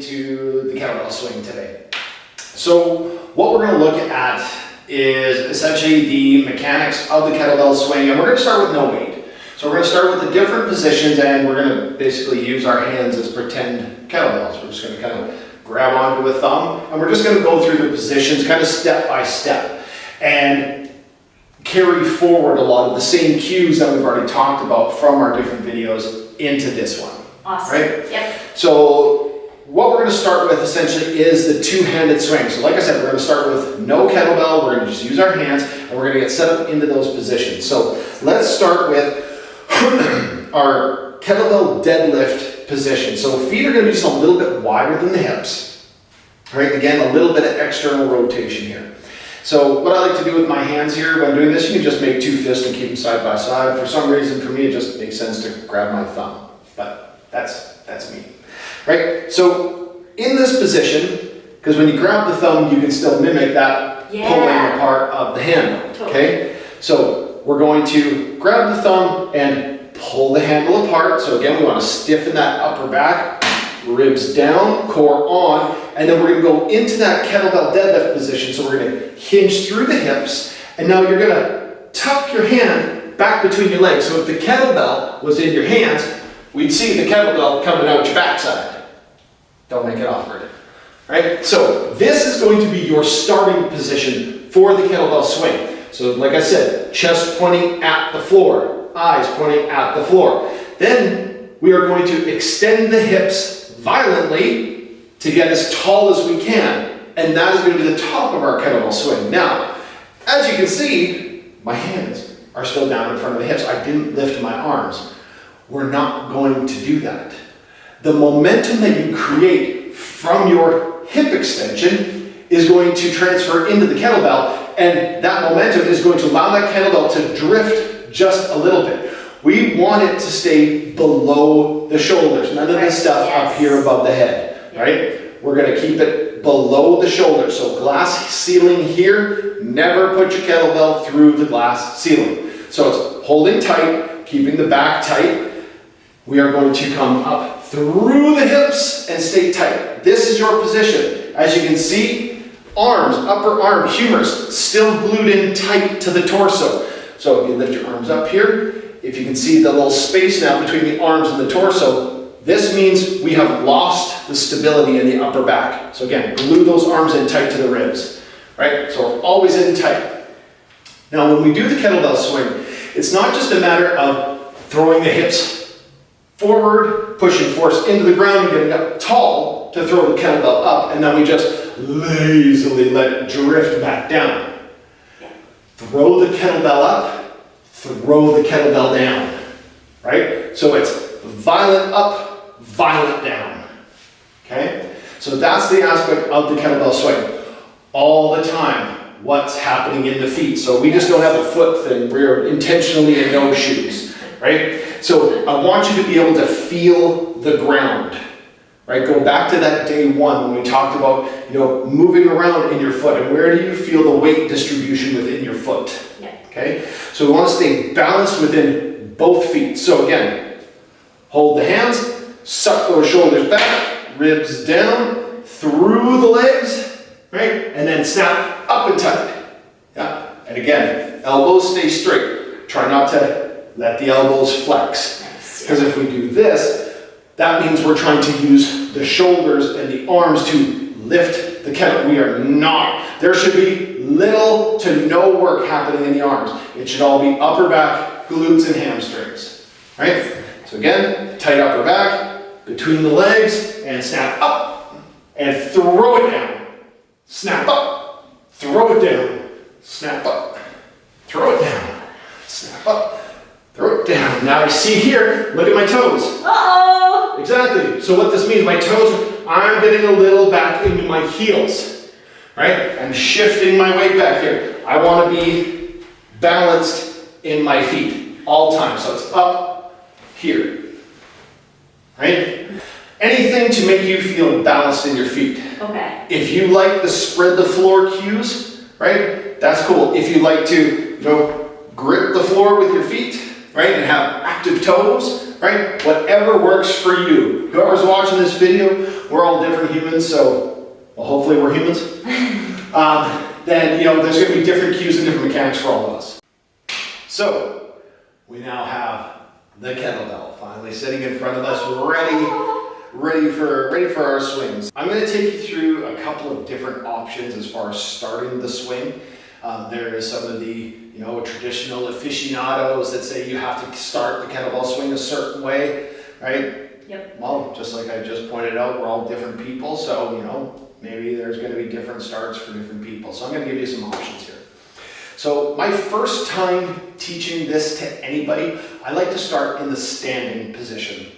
into the kettlebell swing today. So what we're going to look at is essentially the mechanics of the kettlebell swing, and we're going to start with no weight. So we're going to start with the different positions, and we're going to basically use our hands as pretend kettlebells. We're just going to kind of grab onto a thumb, and we're just going to go through the positions kind of step by step and carry forward a lot of the same cues that we've already talked about from our different videos into this one. Awesome. Right? Yep. So what we're going to start with essentially is the two-handed swing. So like I said, we're going to start with no kettlebell. We're going to just use our hands, and we're going to get set up into those positions. So let's start with our kettlebell deadlift position. So feet are going to be just a little bit wider than the hips. Right? Again, a little bit of external rotation here. So what I like to do with my hands here when doing this, you can just make two fists and keep them side by side. For some reason, for me, it just makes sense to grab my thumb. But that's me. Right? So in this position, because when you grab the thumb, you can still mimic that pulling apart of the handle. Totally. Okay? So we're going to grab the thumb and pull the handle apart. So again, we want to stiffen that upper back, ribs down, core on, and then we're going to go into that kettlebell deadlift position. So we're going to hinge through the hips, and now you're going to tuck your hand back between your legs. So if the kettlebell was in your hands, we'd see the kettlebell coming out your backside. Don't make it awkward. Right? So this is going to be your starting position for the kettlebell swing. So like I said, chest pointing at the floor, eyes pointing at the floor. Then we are going to extend the hips violently to get as tall as we can. And that is going to be the top of our kettlebell swing. Now, as you can see, my hands are still down in front of the hips. I didn't lift my arms. We're not going to do that. The momentum that you create from your hip extension is going to transfer into the kettlebell, and that momentum is going to allow that kettlebell to drift just a little bit. We want it to stay below the shoulders, none of this stuff up here above the head, right? We're going to keep it below the shoulders. So glass ceiling here, never put your kettlebell through the glass ceiling. So it's holding tight, keeping the back tight. We are going to come up through the hips and stay tight. This is your position. As you can see, arms, upper arm, humerus, still glued in tight to the torso. So if you lift your arms up here, if you can see the little space now between the arms and the torso, this means we have lost the stability in the upper back. So again, glue those arms in tight to the ribs, right? So we're always in tight. Now when we do the kettlebell swing, it's not just a matter of throwing the hips forward, pushing force into the ground and getting up tall to throw the kettlebell up, and then we just lazily let it drift back down. Throw the kettlebell up, throw the kettlebell down, right? So it's violent up, violent down, okay? So that's the aspect of the kettlebell swing. All the time, what's happening in the feet. So we just don't have a foot thing. We're intentionally in no shoes, right? So I want you to be able to feel the ground, right? Go back to that day one when we talked about, moving around in your foot, and where do you feel the weight distribution within your foot? Okay? So we want to stay balanced within both feet. So again, hold the hands, suck those shoulders back, ribs down, through the legs, right? And then snap up and tight. Yeah? And again, elbows stay straight. Try not to let the elbows flex. Because if we do this, that means we're trying to use the shoulders and the arms to lift the kettlebell. We are not. There should be little to no work happening in the arms. It should all be upper back, glutes, and hamstrings. Right? So again, tight upper back, between the legs, and snap up, and throw it down. Snap up, throw it down, snap up, throw it down, snap up, throw it down. Now you see here, look at my toes. Uh-oh! Exactly. So what this means, my toes, I'm getting a little back into my heels, right? I'm shifting my weight back here. I want to be balanced in my feet all time. So it's up here, right? Anything to make you feel balanced in your feet. Okay. If you like the spread the floor cues, right? That's cool. If you like to, grip the floor with your feet, right? And have active toes, right? Whatever works for you. Whoever's watching this video, we're all different humans, so well, hopefully we're humans. Then, there's going to be different cues and different mechanics for all of us. So, we now have the kettlebell finally sitting in front of us, ready for our swings. I'm going to take you through a couple of different options as far as starting the swing. There is some of the, traditional aficionados that say you have to start the kettlebell swing a certain way, right? Yep. Well, just like I just pointed out, we're all different people, so, maybe there's going to be different starts for different people. So I'm going to give you some options here. So my first time teaching this to anybody, I like to start in the standing position.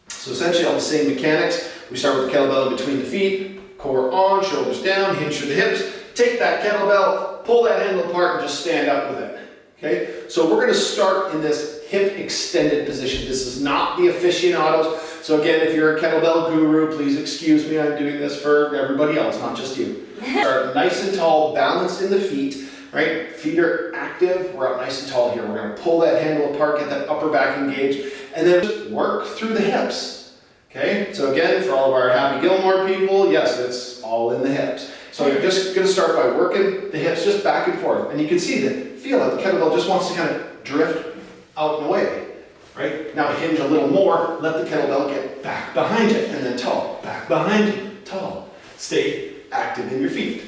So essentially all the same mechanics. We start with the kettlebell in between the feet, core on, shoulders down, hinge through the hips. Take that kettlebell, pull that handle apart, and just stand up with it. Okay? So we're going to start in this hip extended position. This is not the aficionados. So again, if you're a kettlebell guru, please excuse me. I'm doing this for everybody else, not just you. Start nice and tall, balanced in the feet. Right? Feet are active. We're up nice and tall here. We're going to pull that handle apart, get that upper back engaged, and then just work through the hips. Okay? So again, for all of our Happy Gilmore people, yes, it's all in the hips. So you're just going to start by working the hips just back and forth. And you can see feel like the kettlebell just wants to kind of drift out and away. Right? Now hinge a little more, let the kettlebell get back behind you, and then tall. Back behind you, tall. Stay active in your feet.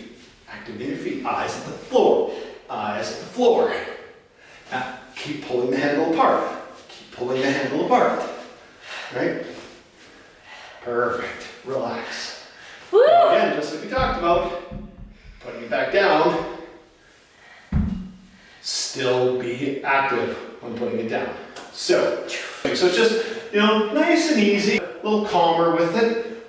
Active in your feet. Eyes at the floor. Eyes at the floor. Now, keep pulling the handle apart. Keep pulling the handle apart. Right? Perfect. Relax. Woo! Now again, just like we talked about, putting it back down. Still be active when putting it down. So it's just, nice and easy, a little calmer with it.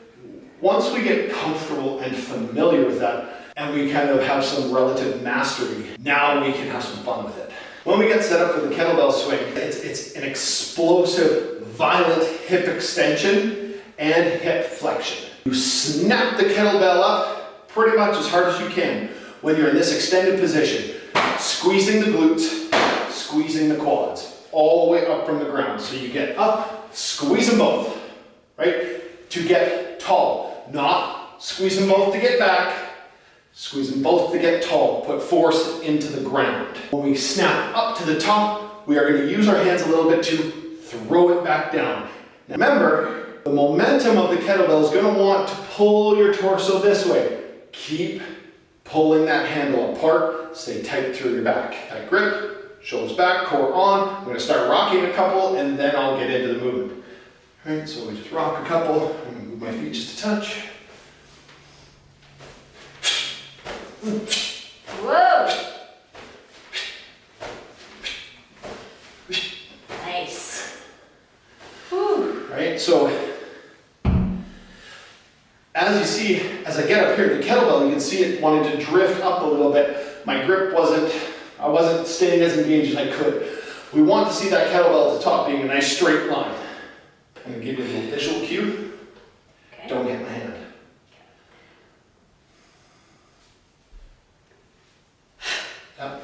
Once we get comfortable and familiar with that, and we kind of have some relative mastery, now we can have some fun with it. When we get set up for the kettlebell swing, it's an explosive, violent hip extension and hip flexion. You snap the kettlebell up pretty much as hard as you can when you're in this extended position, squeezing the glutes, squeezing the quads, all the way up from the ground. So you get up, squeeze them both, right? To get tall, not squeeze them both to get back, squeeze them both to get tall, put force into the ground. When we snap up to the top, we are going to use our hands a little bit to throw it back down. Now remember, the momentum of the kettlebell is going to want to pull your torso this way. Keep pulling that handle apart, stay tight through your back. Tight grip, shoulders back, core on. I'm going to start rocking a couple and then I'll get into the movement. All right, so we just rock a couple. I'm going to move my feet just a touch. Whoa! Nice. Whew. Right, so as you see, as I get up here, the kettlebell, you can see it wanted to drift up a little bit. My grip I wasn't staying as engaged as I could. We want to see that kettlebell at the top being a nice straight line. I'm going to give you a little visual cue. Okay. Don't hit my hand. Up.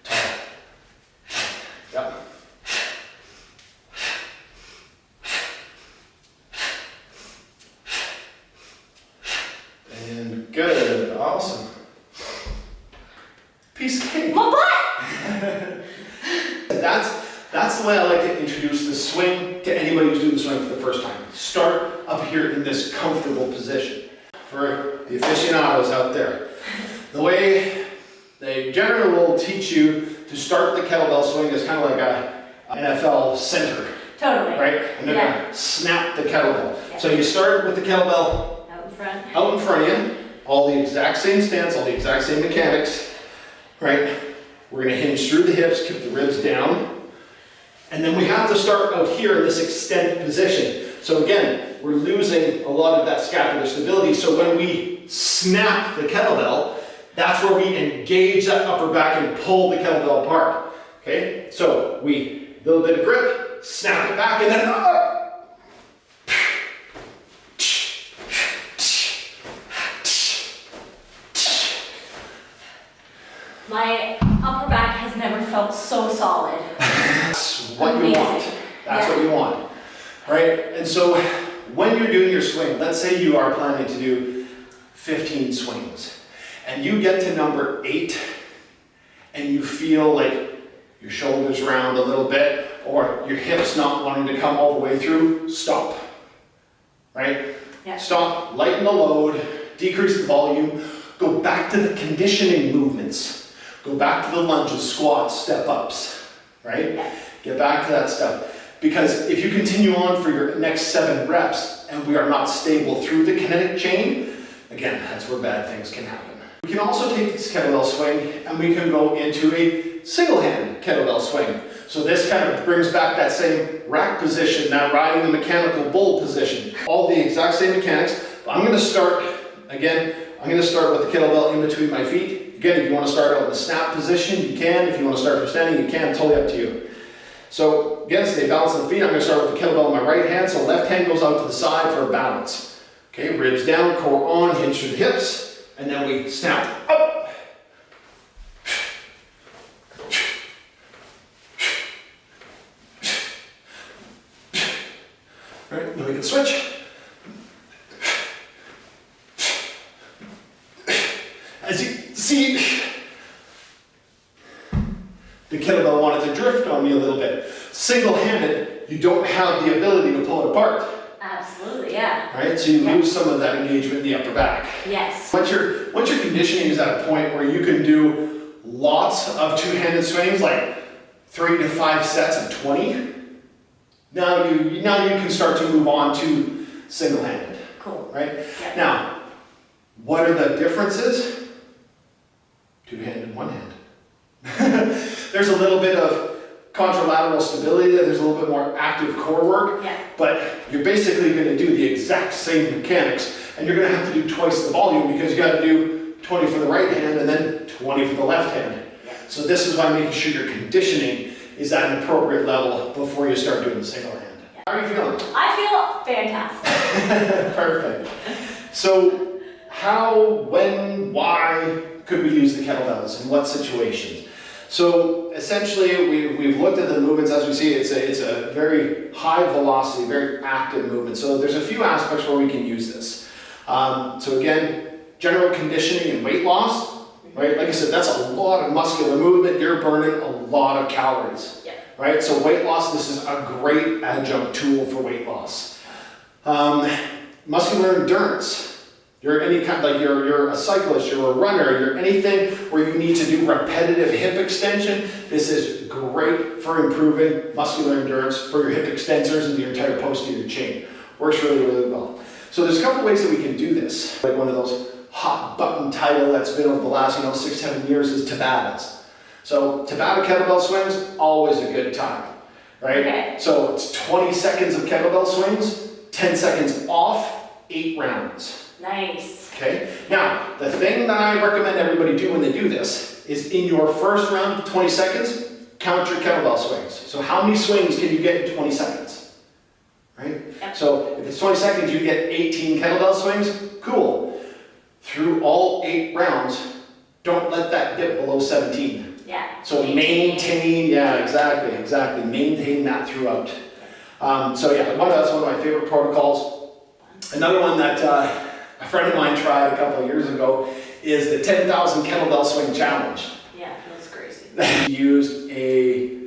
Tall. Yep. And good. Awesome. Piece of cake. My butt! That's the way I like to introduce the swing to anybody who's doing the swing for the first time. Start up here in this comfortable position. For the aficionados out there, the way they generally will teach you to start the kettlebell swing is kind of like a NFL center. Totally. Right? And they're going to snap the kettlebell. Yeah. So you start with the kettlebell Out in front. out in front of you, all the exact same stance, all the exact same mechanics, right? We're going to hinge through the hips, keep the ribs down. And then we have to start out here in this extended position. So again, we're losing a lot of that scapular stability. So when we snap the kettlebell, that's where we engage that upper back and pull the kettlebell apart. Okay? So we, little bit of grip, snap it back, and then up. My upper back has never felt what you want. Amazing. That's Yeah. what you want, right? And so when you're doing your swing, let's say you are planning to do 15 swings, and you get to number 8, and you feel like your shoulders round a little bit, or your hips not wanting to come all the way through, stop, right? Yeah. Stop, lighten the load, decrease the volume, go back to the conditioning movements. Go back to the lunges, squats, step ups, right? Yeah. Get back to that stuff. Because if you continue on for your next 7 reps and we are not stable through the kinetic chain, again, that's where bad things can happen. We can also take this kettlebell swing and we can go into a single hand kettlebell swing. So this kind of brings back that same rack position, that riding the mechanical bull position. All the exact same mechanics, but I'm gonna start, again, I'm gonna start with the kettlebell in between my feet. Again, if you wanna start out in the snap position, you can. If you wanna start from standing, you can, totally up to you. So again, stay balanced on the feet. I'm gonna start with the kettlebell in my right hand, so left hand goes out to the side for a balance. Okay, ribs down, core on, hinge through the hips, and then we snap up. All right, then we can switch. As you see, the kettlebell wanted to drift on me a little bit. Single-handed, you don't have the ability to pull it apart, Absolutely, yeah. right? So you Yeah. lose some of that engagement in the upper back. Yes. Once your conditioning is at a point where you can do lots of two-handed swings, like 3 to 5 sets of 20, now you can start to move on to single-handed, Cool. right? Yeah. Now, what are the differences? Two-handed, one-hand. There's a little bit of contralateral stability there, there's a little bit more active core work, Yeah. but you're basically going to do the exact same mechanics, and you're going to have to do twice the volume because you got to do 20 for the right hand and then 20 for the left hand. Yeah. So this is why making sure your conditioning is at an appropriate level before you start doing the single hand. How are you feeling? I feel fantastic. Perfect. So how, when, why could we use the kettlebells in what situations? So essentially we've looked at the movements as we see it's a very high velocity, very active movement. So there's a few aspects where we can use this. So again, general conditioning and weight loss, right? Like I said, that's a lot of muscular movement. You're burning a lot of calories, Yeah. right? So weight loss, this is a great adjunct tool for weight loss. Muscular endurance. You're any kind, like you're a cyclist, you're a runner, you're anything where you need to do repetitive hip extension. This is great for improving muscular endurance for your hip extensors and the entire posterior chain. Works really, really well. So there's a couple ways that we can do this. Like one of those hot button title that's been over the last 6-7 years is Tabatas. So Tabata kettlebell swings, always a good time, right? Okay. So it's 20 seconds of kettlebell swings, 10 seconds off, 8 rounds. Nice. Okay, now the thing that I recommend everybody do when they do this is in your first round of 20 seconds, count your kettlebell swings. So how many swings can you get in 20 seconds? Right? Yep. So if it's 20 seconds, you get 18 kettlebell swings, cool. Through all 8 rounds, don't let that dip below 17. Yeah. So maintain, yeah, exactly, maintain that throughout. So yeah, that's one of my favorite protocols. Another one that a friend of mine tried a couple of years ago is the 10,000 kettlebell swing challenge. Yeah, that's crazy. He used a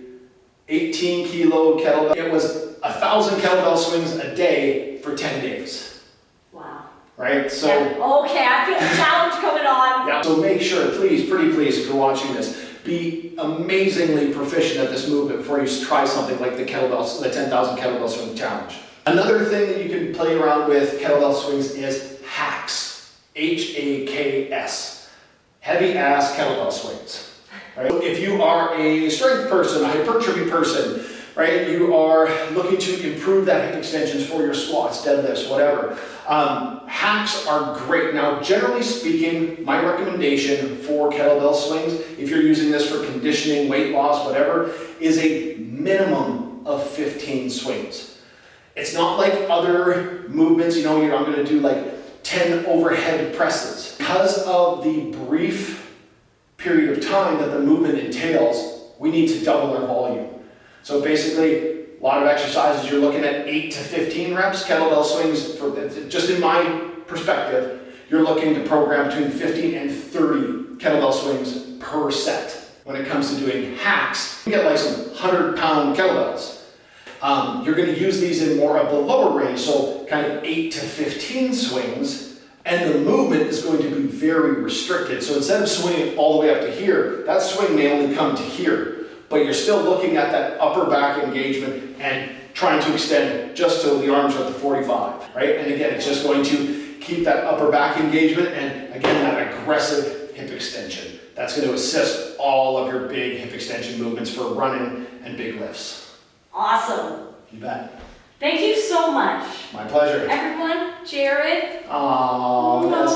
18 kilo kettlebell. It was 1,000 kettlebell swings a day for 10 days. Wow. Right? So, Yeah. Okay, I feel the challenge coming on. yeah. So make sure, please, pretty please, if you're watching this, be amazingly proficient at this movement before you try something like the 10,000 kettlebell swing challenge. Another thing that you can play around with kettlebell swings is hacks. H-A-K-S. Heavy ass kettlebell swings. Right? If you are a strength person, a hypertrophy person, right, you are looking to improve that hip extensions for your squats, deadlifts, whatever. Hacks are great. Now, generally speaking, my recommendation for kettlebell swings, if you're using this for conditioning, weight loss, whatever, is a minimum of 15 swings. It's not like other movements, I'm going to do like 10 overhead presses. Because of the brief period of time that the movement entails, we need to double our volume. So basically, a lot of exercises, you're looking at 8 to 15 reps. Kettlebell swings, just in my perspective, you're looking to program between 15 and 30 kettlebell swings per set. When it comes to doing hacks, you get like some 100-pound kettlebells. You're going to use these in more of the lower range, so kind of 8 to 15 swings, and the movement is going to be very restricted. So instead of swinging all the way up to here, that swing may only come to here, but you're still looking at that upper back engagement and trying to extend just till the arms are at the 45, right? And again, it's just going to keep that upper back engagement and again, that aggressive hip extension. That's going to assist all of your big hip extension movements for running and big lifts. Awesome. You bet. Thank you so much. My pleasure. Everyone, Jared. Oh, that's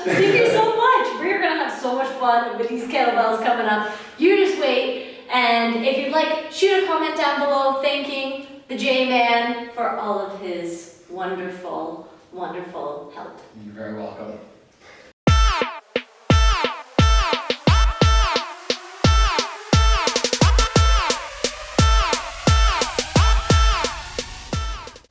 nice. Thank you so much. We're going to have so much fun with these kettlebells coming up. You just wait. And if you'd like, shoot a comment down below thanking the J-Man for all of his wonderful, wonderful help. You're very welcome.